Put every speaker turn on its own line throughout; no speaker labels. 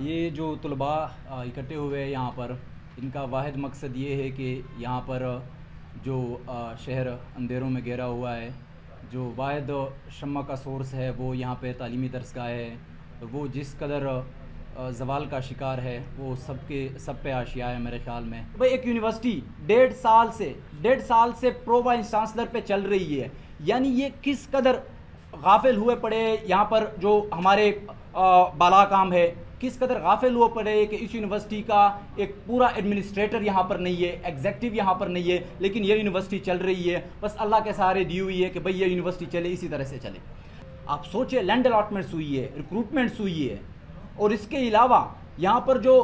ये जो तलबा इकट्ठे हुए हैं यहाँ पर, इनका वाहिद मकसद ये है कि यहाँ पर जो शहर अंधेरों में घिरा हुआ है, जो वाहिद शम्मा का सोर्स है वो यहाँ पे तालीमी दरसगाह है, वो जिस कदर ज़वाल का शिकार है वो सब पे आशिया है मेरे ख़्याल में। भाई एक यूनिवर्सिटी 1.5 साल से प्रो वाइस चांसलर पे चल रही है, यानी ये किस कदर गाफिल हुए पड़े यहाँ पर जो हमारे बाला काम है, किस कदर गाफिल हुए पड़े कि इस यूनिवर्सिटी का एक पूरा एडमिनिस्ट्रेटर यहाँ पर नहीं है, एग्जेक्टिव यहाँ पर नहीं है, लेकिन ये यूनिवर्सिटी चल रही है। बस अल्लाह के सहारे दी हुई है कि भाई ये यूनिवर्सिटी चले, इसी तरह से चले। आप सोचिए, लैंड अलॉटमेंट्स हुई है, रिक्रूटमेंट्स हुई है, और इसके अलावा यहाँ पर जो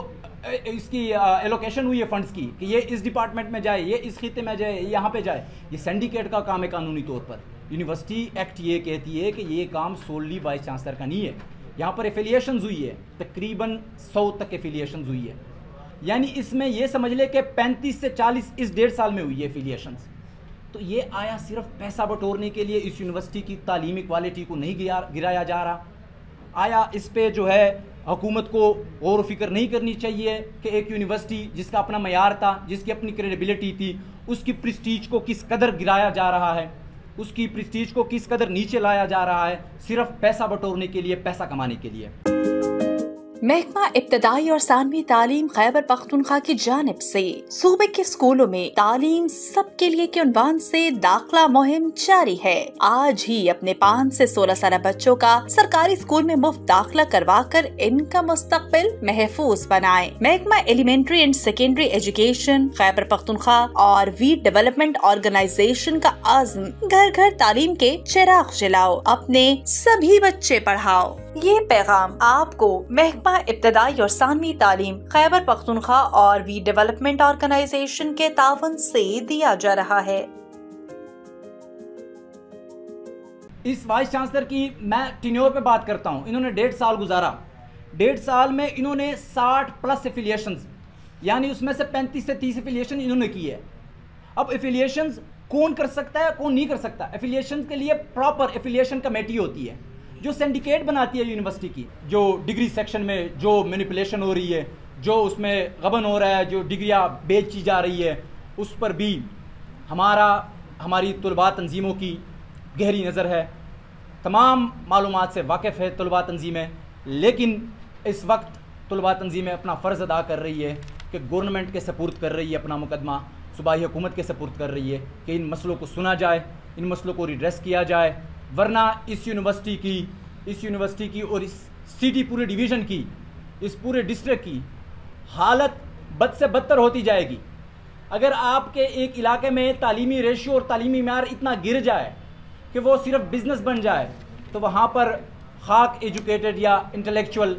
इसकी एलोकेशन हुई है फंड्स की कि ये इस डिपार्टमेंट में जाए, ये इस खिते में जाए, यहाँ पे जाए, ये सिंडिकेट का काम है कानूनी तौर पर। यूनिवर्सिटी एक्ट ये कहती है कि ये काम सोलली वाइस चांसलर का नहीं है। यहाँ पर एफिलिएशंस हुई है, तकरीबन 100 तक एफिलिएशंस हुई है, यानी इसमें ये समझ ले कि 35 से 40 इस 1.5 साल में हुई है एफिलिएशंस। तो ये आया सिर्फ पैसा बटोरने के लिए, इस यूनिवर्सिटी की तालीमी क्वालिटी को नहीं गिराया जा रहा। आया इस पे जो है हुकूमत को गौर फिक्र नहीं करनी चाहिए कि एक यूनिवर्सिटी जिसका अपना मयार था, जिसकी अपनी क्रेडिबिलिटी थी, उसकी प्रेस्टीज को किस कदर गिराया जा रहा है, उसकी प्रेस्टीज को किस कदर नीचे लाया जा रहा है, सिर्फ पैसा बटोरने के लिए, पैसा कमाने के लिए।
महकमा इब्तदाई और सानवी तालीम खैबर पख्तूनख्वा की जानिब से सूबे के स्कूलों में तालीम सबके लिए के उन्वान से दाखिला मुहिम जारी है। आज ही अपने 5 से 16 साल बच्चों का सरकारी स्कूल में मुफ्त दाखिला करवा कर इनका मुस्तकबिल महफूज बनाएं। महकमा elementary and secondary education Khyber Pakhtunkhwa और वी डेवलपमेंट ऑर्गेनाइजेशन का आज़म घर घर तालीम के चिराग जलाओ, अपने सभी बच्चे पढ़ाओ। ये पैगाम आपको महकमा इब्तदाई और सानवी तालीम खैबर पख्तूनख्वा और वी डेवलपमेंट ऑर्गेनाइजेशन के तावन से दिया जा रहा है।
इस वाइस चांसलर की मैं टेन्योर पे बात करता हूँ। इन्होंने 1.5 साल गुजारा, 1.5 साल में इन्होंने 60+ एफिलिएशंस, यानी उसमें से 35 से 30 एफिलिएशन इन्होंने की है। अब एफिलिएशंस कौन कर सकता है, कौन नहीं कर सकता? एफिलिएशन के लिए प्रॉपर एफिलिएशन कमेटी होती है जो सिंडिकेट बनाती है यूनिवर्सिटी की। जो डिग्री सेक्शन में जो मैनिपुलेशन हो रही है, जो उसमें गबन हो रहा है, जो डिग्रियाँ बेची जा रही है, उस पर भी हमारी तलबा तंजीमों की गहरी नज़र है। तमाम मालूमात से वाकिफ़ है तलबा तंजीमें, लेकिन इस वक्त तलबा तंजीमें अपना फ़र्ज़ अदा कर रही है कि गवर्नमेंट के सपुर्द कर रही है अपना मुकदमा, सूबाई हुकूमत के सपुर्द कर रही है कि इन मसलों को सुना जाए, इन मसलों को रिड्रेस किया जाए, वरना इस यूनिवर्सिटी की और इस सिटी पूरे डिवीज़न की, इस पूरे डिस्ट्रिक्ट की हालत बद से बदतर होती जाएगी। अगर आपके एक इलाके में तालीमी रेशियो और तालीमी म्यार इतना गिर जाए कि वो सिर्फ बिजनेस बन जाए, तो वहाँ पर खाक एजुकेटेड या इंटेलेक्चुअल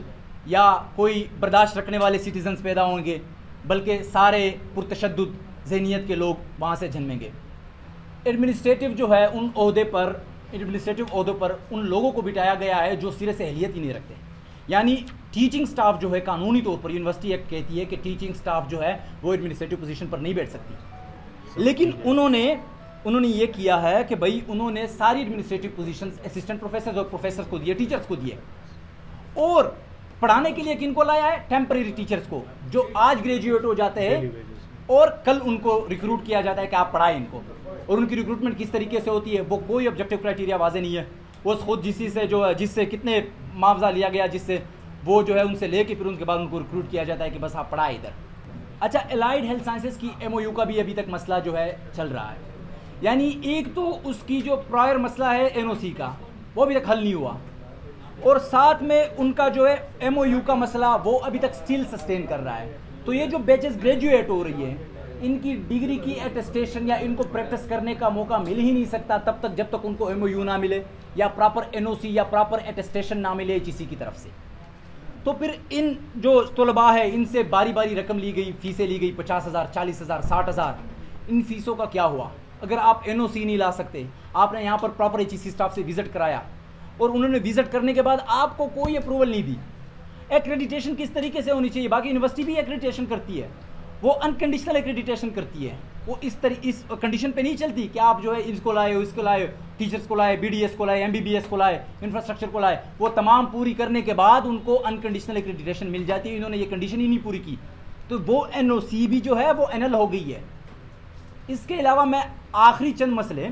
या कोई बर्दाश्त रखने वाले सिटीजन्स पैदा होंगे, बल्कि सारे पुरतशद्दुद ज़हनियत के लोग वहाँ से जन्मेंगे। एडमिनिस्ट्रेटिव जो है उन एडमिनिस्ट्रेटिव ओहदों पर उन लोगों को बिठाया गया है जो सिरे से अहलियत ही नहीं रखते, यानी टीचिंग स्टाफ जो है कानूनी तौर पर यूनिवर्सिटी एक्ट कहती है कि टीचिंग स्टाफ जो है वो एडमिनिस्ट्रेटिव पोजीशन पर नहीं बैठ सकती। लेकिन उन्होंने ये किया है कि भाई उन्होंने सारी एडमिनिस्ट्रेटिव पोजीशंस असिस्टेंट प्रोफेसर और प्रोफेसर को दिए, टीचर्स को दिए, और पढ़ाने के लिए किनको लाया है? टेम्परेरी टीचर्स को, जो आज ग्रेजुएट हो जाते हैं और कल उनको रिक्रूट किया जाता है कि आप पढ़ाएं इनको। और उनकी रिक्रूटमेंट किस तरीके से होती है, वो कोई ऑब्जेक्टिव क्राइटेरिया वाजे नहीं है। वो खुद जिससे कितने मुआवजा लिया गया, जिससे वो जो है उनसे लेके फिर उनके बाद उनको रिक्रूट किया जाता है कि बस आप पढ़ाए इधर। अच्छा, एलाइड हेल्थ साइंसेज की MOU का भी अभी तक मसला जो है चल रहा है, यानी एक तो उसकी जो प्रायर मसला है NOC का, वो अभी तक हल नहीं हुआ, और साथ में उनका जो है MOU का मसला वो अभी तक स्टिल सस्टेन कर रहा है। तो ये जो बैचेस ग्रेजुएट हो रही है, इनकी डिग्री की अटेस्टेशन या इनको प्रैक्टिस करने का मौका मिल ही नहीं सकता तब तक जब तक उनको MOU ना मिले या प्रॉपर NOC या प्रॉपर अटेस्टेशन ना मिले HEC की तरफ से। तो फिर इन जो तलबा है इनसे बारी बारी रकम ली गई, फीसें ली गई, 50,000, 40,000, 60,000। इन फीसों का क्या हुआ? अगर आप NOC नहीं ला सकते, आपने यहाँ पर प्रॉपर HEC स्टाफ से विजिट कराया और उन्होंने विजिट करने के बाद आपको कोई अप्रूवल नहीं दी। एक्रेडिटेशन किस तरीके से होनी चाहिए? बाकी यूनिवर्सिटी भी एक्रेडिटेशन करती है, वो अनकंडीशनल एक्रेडिटेशन करती है। वो इस कंडीशन पे नहीं चलती कि आप जो है इसको लाए, टीचर्स को लाए, BDS को लाए, MBBS को लाए, इंफ्रास्ट्रक्चर को लाए। वो तमाम पूरी करने के बाद उनको अनकंडीशनल एक्रेडिटेशन मिल जाती है। इन्होंने ये कंडीशन ही नहीं पूरी की, तो वो NOC भी जो है वो NL हो गई है। इसके अलावा मैं आखिरी चंद मसले,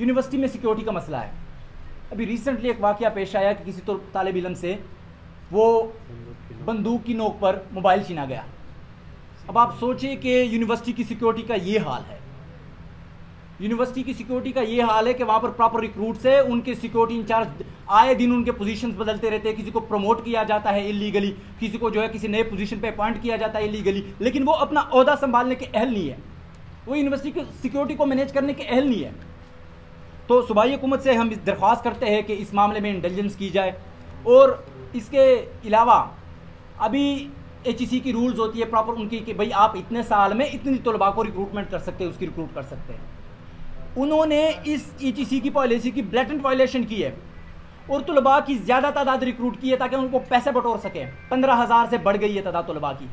यूनिवर्सिटी में सिक्योरिटी का मसला है। अभी रिसेंटली एक वाक़या पेश आया कि किसी तो तालिब इल्म से वो बंदूक की नोक पर मोबाइल छीना गया। अब आप सोचिए कि यूनिवर्सिटी की सिक्योरिटी का ये हाल है। यूनिवर्सिटी की सिक्योरिटी का ये हाल है कि वहाँ पर प्रॉपर रिक्रूट्स है, उनके सिक्योरिटी इंचार्ज आए दिन उनके पोजीशंस बदलते रहते हैं। किसी को प्रमोट किया जाता है इलीगली, किसी को जो है किसी नए पोजीशन पे अपॉइंट किया जाता है इलीगली, लेकिन वो अपना ओहदा संभालने के अहल नहीं है, वो यूनिवर्सिटी की सिक्योरिटी को मैनेज करने के अहल नहीं है। तो सूबाई हुकूमत से हम दरख्वास्त करते हैं कि इस मामले में इंटेलिजेंस की जाए। और इसके अलावा अभी HEC की रूल्स होती है प्रॉपर उनकी कि भाई आप इतने साल में इतनी तलबा को रिक्रूटमेंट कर सकते हैं, उसकी रिक्रूट कर सकते हैं। उन्होंने इस HEC की पॉलिसी की ब्लैटेंट वायलेशन की है और तलबा की ज़्यादा तादाद रिक्रूट की है ताकि उनको पैसे बटोर सकें। 15,000 से बढ़ गई है तादाद तलबा की,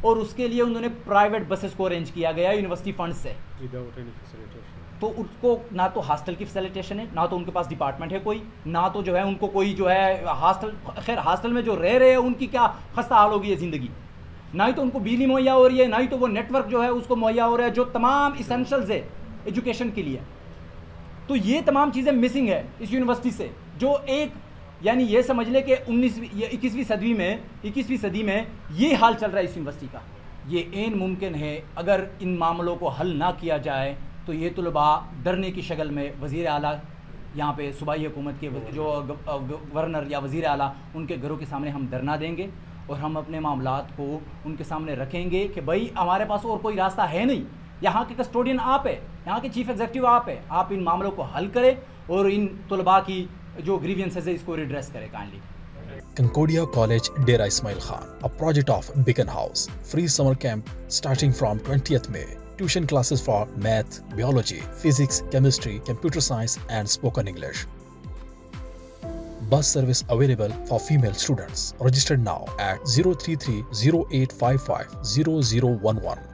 और उसके लिए उन्होंने प्राइवेट बसेस को अरेंज किया गया यूनिवर्सिटी फंड से। तो उसको ना तो हॉस्टल की फैसिलिटेशन है, ना तो उनके पास डिपार्टमेंट है कोई, ना तो जो है उनको कोई जो है हॉस्टल, खैर हॉस्टल में जो रह रहे हैं उनकी क्या खस्ता हाल होगी है ज़िंदगी, ना ही तो उनको बिजली मुहैया हो रही है, ना ही तो वो नेटवर्क जो है उसको मुहैया हो रहा है जो तमाम इसेंशियल्स है एजुकेशन के लिए। तो ये तमाम चीज़ें मिसिंग है इस यूनिवर्सिटी से, जो एक यानी ये समझ ले कि 21वीं सदी में ये हाल चल रहा है इस यूनिवर्सिटी का। ये ऐन मुमकिन है अगर इन मामलों को हल ना किया जाए तो ये तलबा डरने की शक्ल में वज़ीर आला यहाँ पे सूबाई हुकूमत के जो गवर्नर या वज़ीर आला उनके घरों के सामने हम धरना देंगे और हम अपने मामलात को उनके सामने रखेंगे कि भाई हमारे पास और कोई रास्ता है नहीं, यहाँ के कस्टोडियन आप है, यहाँ के चीफ एग्जीक्यूटिव आप है, आप इन मामलों को हल करें और इन तलबा की जो ग्रीवियंसेस है इसको रिड्रेस करें kindly.
Concordia College, Dera Ismail Khan, a project of Beacon House. Free summer camp starting from 20th May. Tuition classes for math, biology, physics, chemistry, computer science and spoken English. Bus service available for female students. Registered now at 033 0855 0011.